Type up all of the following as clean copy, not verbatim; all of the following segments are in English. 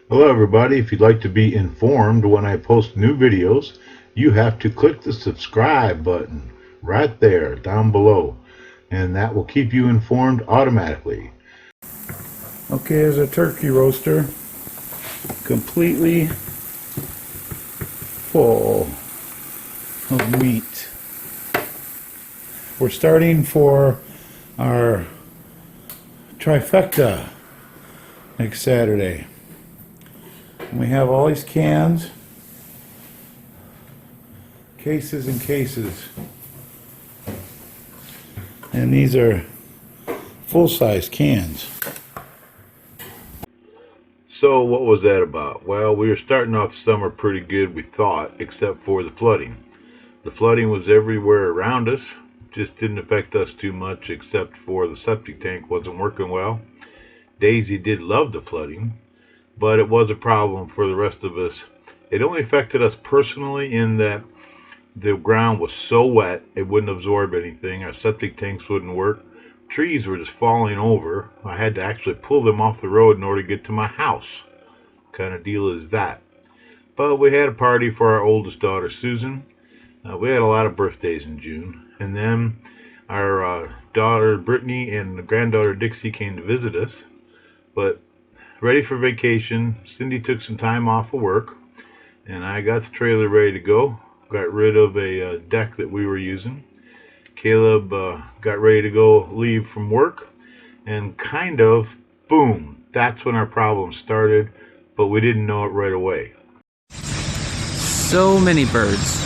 Hello everybody, if you'd like to be informed when I post new videos, you have to click the subscribe button right there down below, and that will keep you informed automatically. Okay, here's a turkey roaster, completely full of meat. We're starting for our trifecta next Saturday. And we have all these cans, cases and cases. And these are full-size cans. So what was that about? Well, we were starting off summer pretty good, we thought, except for the flooding. The flooding was everywhere around us, just didn't affect us too much except for the septic tank wasn't working well. Daisy did love the flooding, but it was a problem for the rest of us. It only affected us personally in that the ground was so wet it wouldn't absorb anything. Our septic tanks wouldn't work. Trees were just falling over. I had to actually pull them off the road in order to get to my house. Kind of deal is that. But we had a party for our oldest daughter, Susan. We had a lot of birthdays in June. And then our daughter, Brittany, and granddaughter, Dixie, came to visit us. But ready for vacation, Cindy took some time off of work, and I got the trailer ready to go. Got rid of a deck that we were using. Caleb got ready to go leave from work, and kind of, boom, that's when our problem started, but we didn't know it right away. So many birds.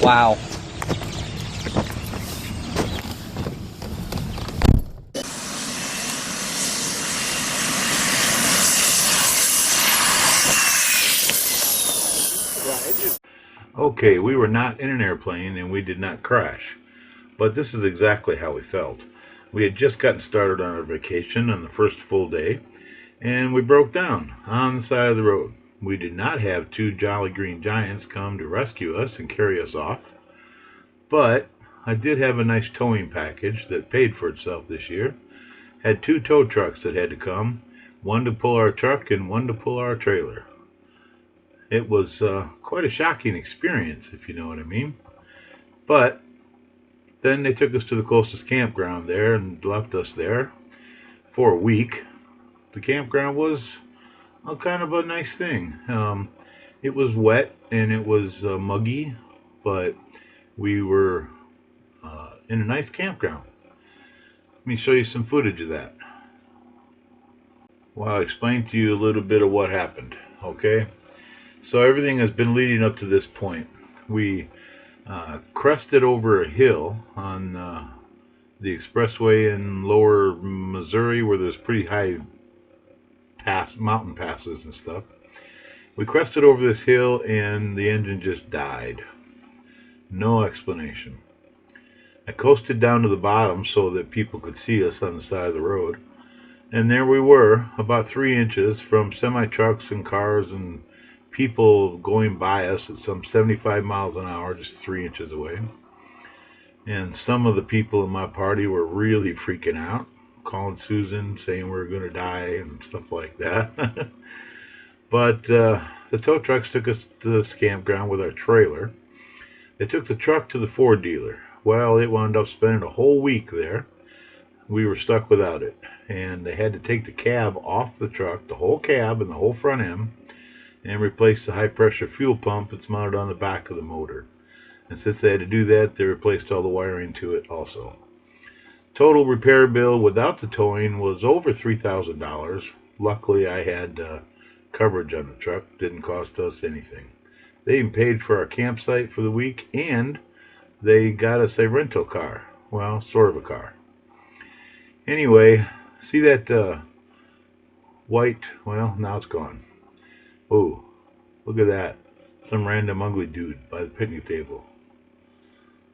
Wow. Okay, we were not in an airplane and we did not crash, but this is exactly how we felt. We had just gotten started on our vacation on the first full day, and we broke down on the side of the road. We did not have two jolly green giants come to rescue us and carry us off, but I did have a nice towing package that paid for itself this year. Had two tow trucks that had to come, one to pull our truck and one to pull our trailer. It was quite a shocking experience, if you know what I mean. But then they took us to the closest campground there and left us there for a week. The campground was kind of a nice thing. It was wet and it was muggy, but we were in a nice campground. Let me show you some footage of that. Well, I'll explain to you a little bit of what happened. Okay, so everything has been leading up to this point. We crested over a hill on the expressway in lower Missouri where there's pretty high mountain passes and stuff. We crested over this hill and the engine just died. No explanation. I coasted down to the bottom so that people could see us on the side of the road. And there we were, about 3 inches from semi trucks and cars and people going by us at some 75 miles an hour, just 3 inches away. And some of the people in my party were really freaking out, calling Susan, saying we were going to die and stuff like that. But the tow trucks took us to the campground with our trailer. They took the truck to the Ford dealer. Well, it wound up spending a whole week there. We were stuck without it. And they had to take the cab off the truck, the whole cab and the whole front end, and replace the high pressure fuel pump that's mounted on the back of the motor. And since they had to do that, they replaced all the wiring to it also. Total repair bill without the towing was over $3,000. Luckily, I had coverage on the truck. Didn't cost us anything. They even paid for our campsite for the week, and they got us a rental car. Well, sort of a car. Anyway, see that white? Well, now it's gone. Oh, look at that. Some random ugly dude by the picnic table.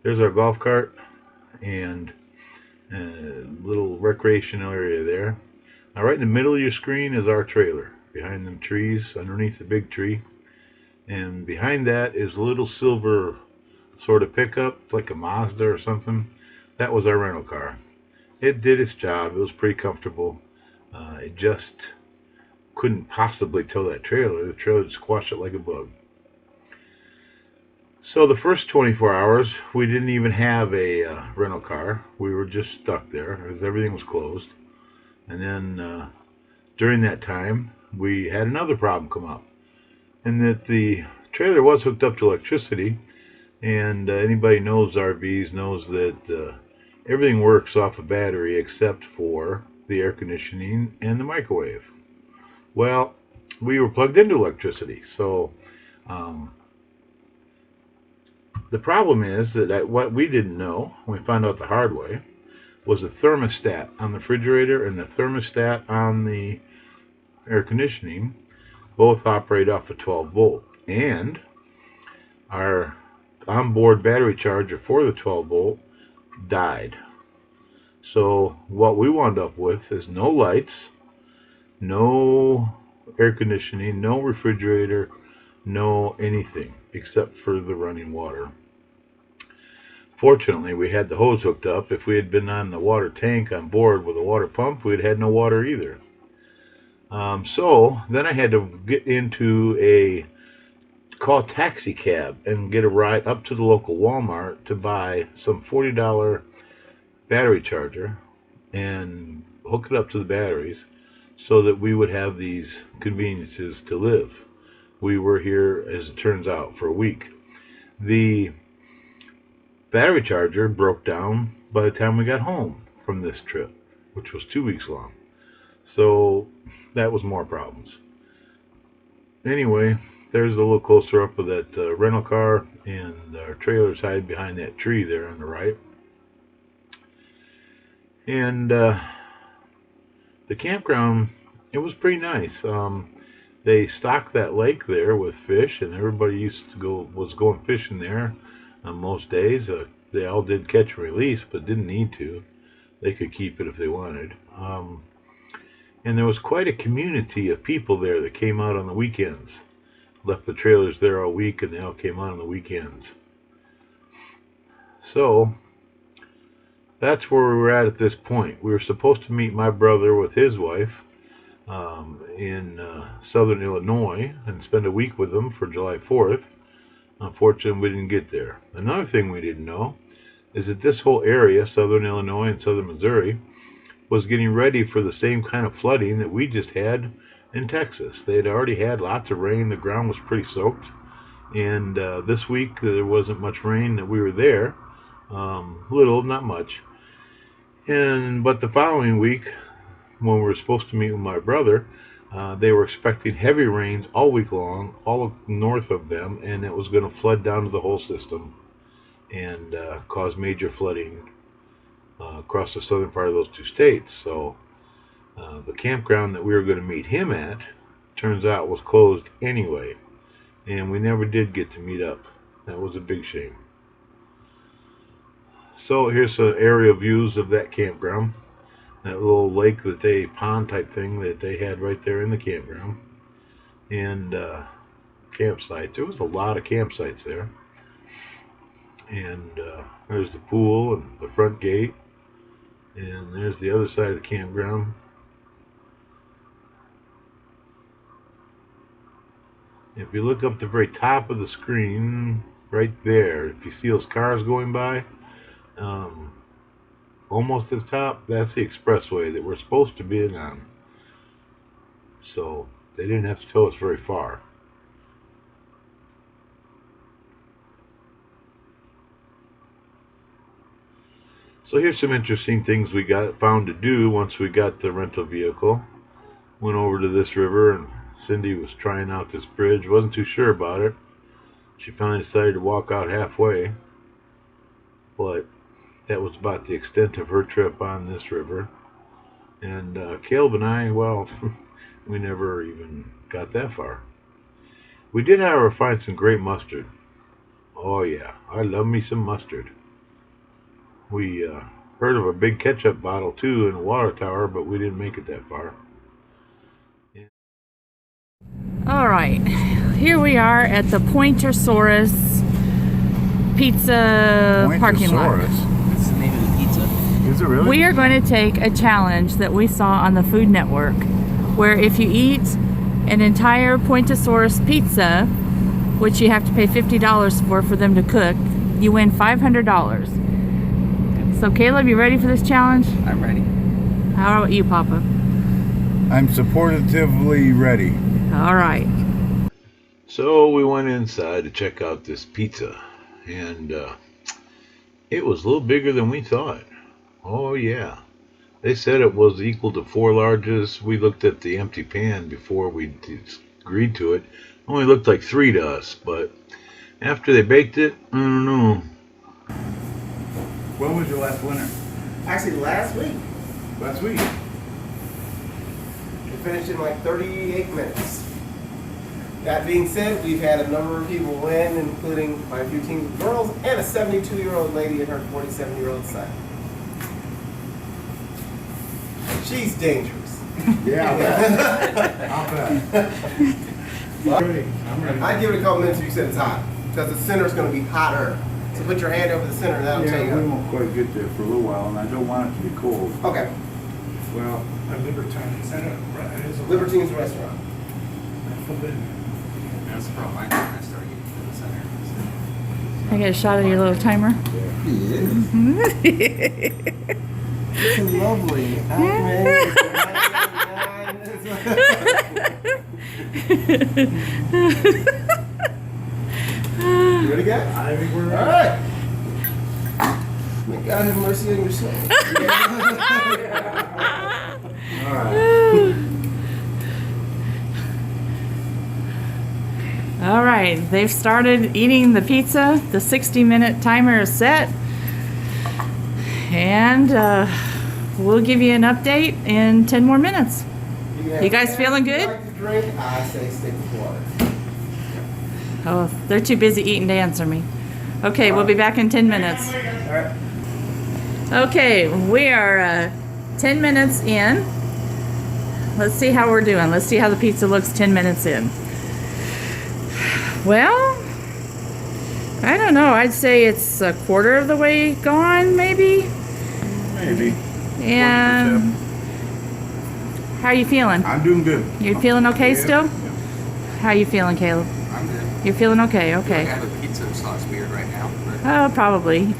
There's our golf cart. and a little recreational area there. Now, right in the middle of your screen is our trailer, behind them trees, underneath the big tree. And behind that is a little silver sort of pickup, like a Mazda or something. That was our rental car. It did its job. It was pretty comfortable. It just couldn't possibly tow that trailer. The trailer would squash it like a bug. So the first 24 hours, we didn't even have a rental car. We were just stuck there because everything was closed. And then during that time, we had another problem come up, and that the trailer was hooked up to electricity. And anybody knows RVs knows that everything works off a battery except for the air conditioning and the microwave. Well, we were plugged into electricity, so the problem is that what we didn't know, we found out the hard way, was the thermostat on the refrigerator and the thermostat on the air conditioning both operate off a 12 volt, and our onboard battery charger for the 12 volt died. So what we wound up with is no lights, no air conditioning, no refrigerator, no anything except for the running water. Fortunately, we had the hose hooked up. If we had been on the water tank on board with a water pump, we'd had no water either. So then I had to get into call a taxi cab and get a ride up to the local Walmart to buy some $40 battery charger and hook it up to the batteries so that we would have these conveniences to live. We were here, as it turns out, for a week. The battery charger broke down by the time we got home from this trip, which was 2 weeks long. So that was more problems. Anyway, there's a little closer up of that rental car, and our trailer's hide behind that tree there on the right. And the campground, it was pretty nice. They stocked that lake there with fish, and everybody was going fishing there on most days. They all did catch and release, but didn't need to. They could keep it if they wanted. And there was quite a community of people there that came out on the weekends. Left the trailers there all week, and they all came out on the weekends. So that's where we were at this point. We were supposed to meet my brother with his wife in southern Illinois and spend a week with them for July 4th. Unfortunately, we didn't get there. Another thing we didn't know is that this whole area, southern Illinois and southern Missouri, was getting ready for the same kind of flooding that we just had in Texas. They had already had lots of rain. The ground was pretty soaked. And this week, there wasn't much rain that we were there. Little, not much. But the following week, when we were supposed to meet with my brother, they were expecting heavy rains all week long, all north of them, and it was going to flood down to the whole system and cause major flooding across the southern part of those two states. So the campground that we were going to meet him at, turns out, was closed anyway, and we never did get to meet up. That was a big shame. So here's some aerial views of that campground. That little lake pond type thing that they had right there in the campground. And campsites. There was a lot of campsites there. And there's the pool and the front gate. And there's the other side of the campground. If you look up the very top of the screen, right there, if you see those cars going by, almost at the top, that's the expressway that we're supposed to be on. So they didn't have to tow us very far. So here's some interesting things we found to do once we got the rental vehicle. Went over to this river, and Cindy was trying out this bridge. Wasn't too sure about it. She finally decided to walk out halfway. But that was about the extent of her trip on this river. And Caleb and I, well, we never even got that far. We did, however, find some great mustard. Oh yeah, I love me some mustard. We heard of a big ketchup bottle too in a water tower, but we didn't make it that far. All right, here we are at the Pointersaurus Pizza parking lot. That's the name of the pizza. Is it really? We are going to take a challenge that we saw on the Food Network, where if you eat an entire Pointersaurus pizza, which you have to pay $50 for them to cook, you win $500. So Caleb, you ready for this challenge? I'm ready. How about you, Papa? I'm supportively ready. All right. So we went inside to check out this pizza, and it was a little bigger than we thought. Oh yeah. They said it was equal to 4 larges. We looked at the empty pan before we agreed to it. Only looked like 3 to us, but after they baked it, I don't know. When was your last winner? Actually, last week. Last week. It finished in like 38 minutes. That being said, we've had a number of people win, including quite a few teams of girls and a 72-year-old lady and her 47-year-old son. She's dangerous. Yeah. I'll bet. Well, I'm ready. I'd give it a couple minutes if you said it's hot, because the center's going to be hotter. So put your hand over the center and that'll tell Yeah, we you. won't quite get there for a little while, and I don't want it to be cold. Okay, Well, Libertine, is that a, is a Libertine's restaurant. That's the problem. I started getting to the center. I get a shot of your little timer. It's lovely. You ready, guys? I think we're All right. May God have mercy on your soul. All right. All right, they've started eating the pizza. The 60-minute timer is set. And we'll give you an update in 10 more minutes. You guys feeling good? Like to drink? I say stick with water. Oh, they're too busy eating to answer me. Okay, we'll be back in 10 minutes. All right. Okay, we are 10 minutes in. Let's see how we're doing. Let's see how the pizza looks 10 minutes in. Well, I don't know. I'd say it's a quarter of the way gone, maybe. Maybe. And how are you feeling? I'm doing good. You feeling okay Yeah. still? How you feeling, Caleb? I'm good. You're feeling okay? I Okay. have a pizza sauce weird right now. But Oh, probably.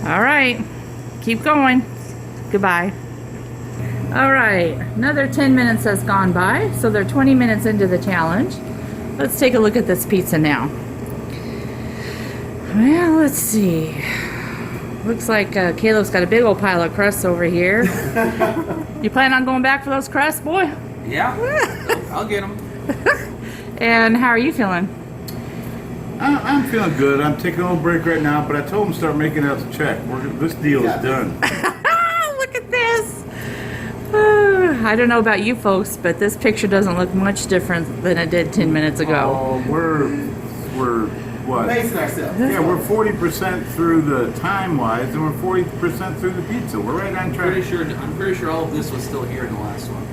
All right. Keep going. Goodbye. All right. Another 10 minutes has gone by, so they're 20 minutes into the challenge. Let's take a look at this pizza now. Well, let's see. Looks like Caleb's got a big old pile of crusts over here. You plan on going back for those crusts, boy? yeah, I'll get them. And how are you feeling? I'm feeling good. I'm taking a little break right now, but I told him to start making out the check. This deal is done. Look at this. I don't know about you folks, but this picture doesn't look much different than it did 10 minutes ago. Oh, we're what? Pacing ourselves. Yeah, we're 40% through the time-wise, and we're 40% through the pizza. We're right on track. I'm pretty sure all of this was still here in the last one.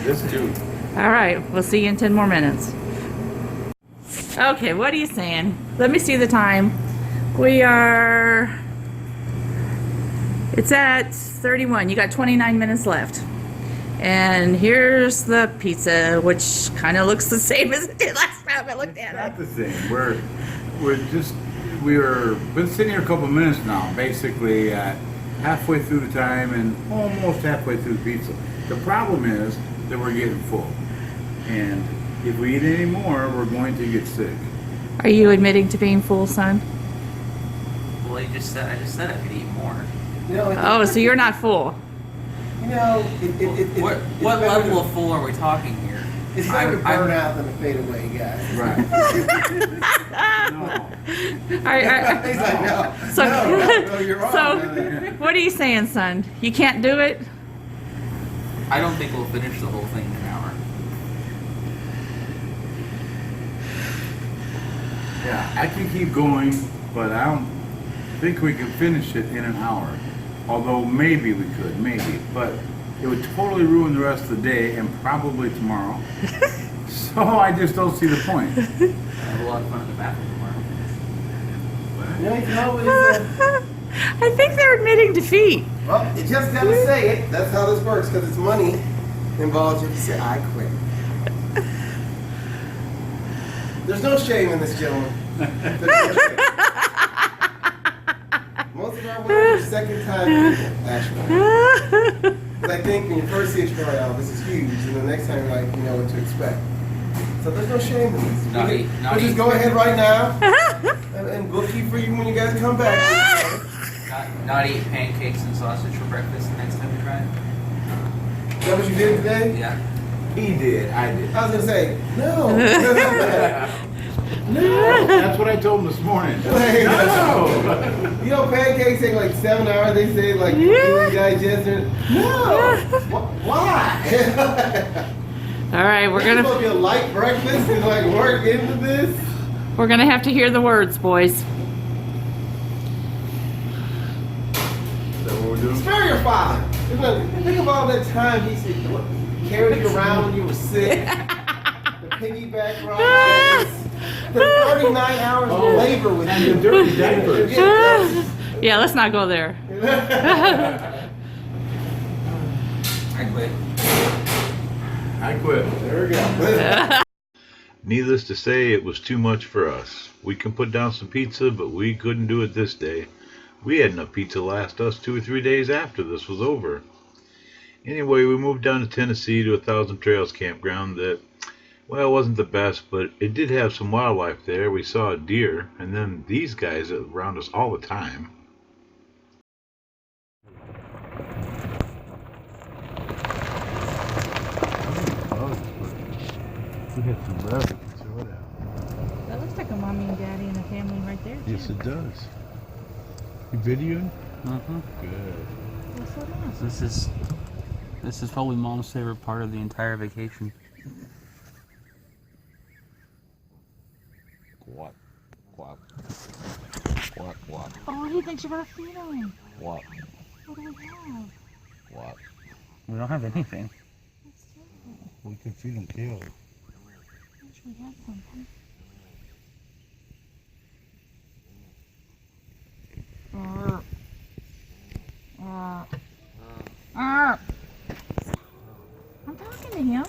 This too. All right, we'll see you in 10 more minutes. Okay, what are you saying? Let me see the time. It's at 31. You got 29 minutes left. And here's the pizza, which kind of looks the same as it did last time I looked at Not it. the same. We're been sitting here a couple minutes now, basically at halfway through the time and almost halfway through the pizza. The problem is that we're getting full, and if we eat any more, we're going to get sick. Are you admitting to being full, son? Well, I just said I could eat more. You know, Oh, so you're not full. What level of full are we talking here? It's better to burn out than to fade away, guys. Right. No. He's like, no, So- no, you're wrong. So, what are you saying, son? You can't do it? I don't think we'll finish the whole thing in an hour. Yeah, I can keep going, but I don't. think we can finish it in an hour. Although maybe we could, maybe. But it would totally ruin the rest of the day and probably tomorrow. So I just don't see the point. I have a lot of fun in the bathroom tomorrow. You know, you can always, I think they're admitting defeat. well, you just gotta say it. That's how this works, because it's money involved. You have to say, I quit. There's no shame in this, gentlemen. There's no shame. Most of our winners are second time people, actually. But I think when you first see it, you're like, oh, this is huge. And the next time you're like, you know what to expect. So there's no shame in this. We'll just go ahead right now. And we'll keep for you when you guys come back. Not eat pancakes and sausage for breakfast the next time you try it. Is that what you did today? Yeah. He did, I did. I was gonna say, no. No, that's what I told him this morning. No. You know, pancakes take like 7 hours. They say like really digestion. No. Why? All right, we're It's gonna supposed to be a light breakfast and like work into this. have to hear the words, boys. Is that what we're doing? Spare your father. Think of all that time he carried you around when you were sick. The piggyback ride. The 39 hours of labor with And you. the dirty diapers. Yeah, let's not go there. I quit. I quit. There we go. Needless to say, it was too much for us. We can put down some pizza, but we couldn't do it this day. We had enough pizza to last us 2 or 3 days after this was over. Anyway, we moved down to Tennessee to a Thousand Trails campground that, well, wasn't the best, but it did have some wildlife there. We saw a deer, and then these guys around us all the time. We had some rabbits or whatever. That looks like a mommy and daddy and a family right there. Yes, it does. You videoing? Mm-hmm. Good. That's so nice. This is probably Mom's favorite part of the entire vacation. What? What? What? What? Oh, he thinks you're gonna feed him. What? What do we have? What? We don't have anything. Let's do it. We can feed them kale. I wish we had something. I'm talking to him.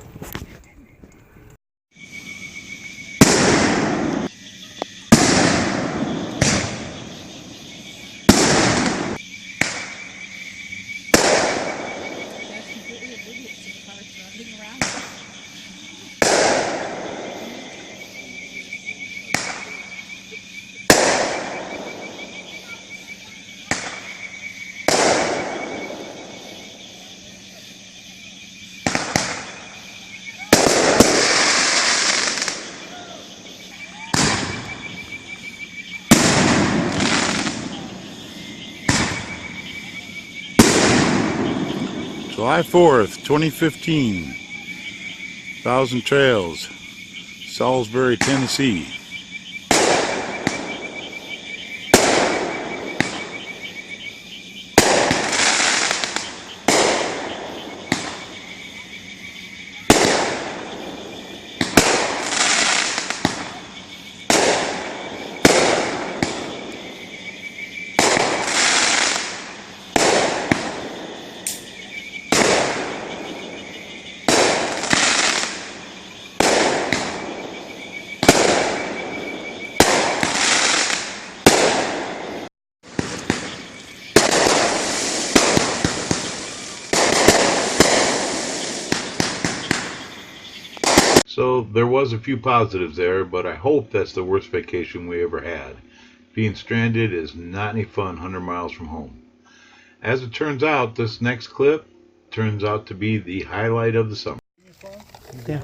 July 4th, 2015. Thousand Trails, Salisbury, Tennessee. So there was a few positives there, but I hope that's the worst vacation we ever had. Being stranded is not any fun 100 miles from home. As it turns out, this next clip turns out to be the highlight of the summer. Yeah.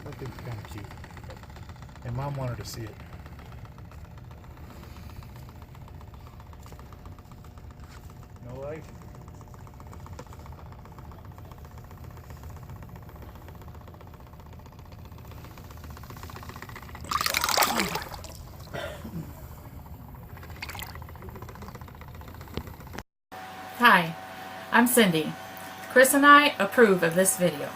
That thing's kind of cute. And Mom wanted to see it. No life? Hi, I'm Cindy. Chris and I approve of this video.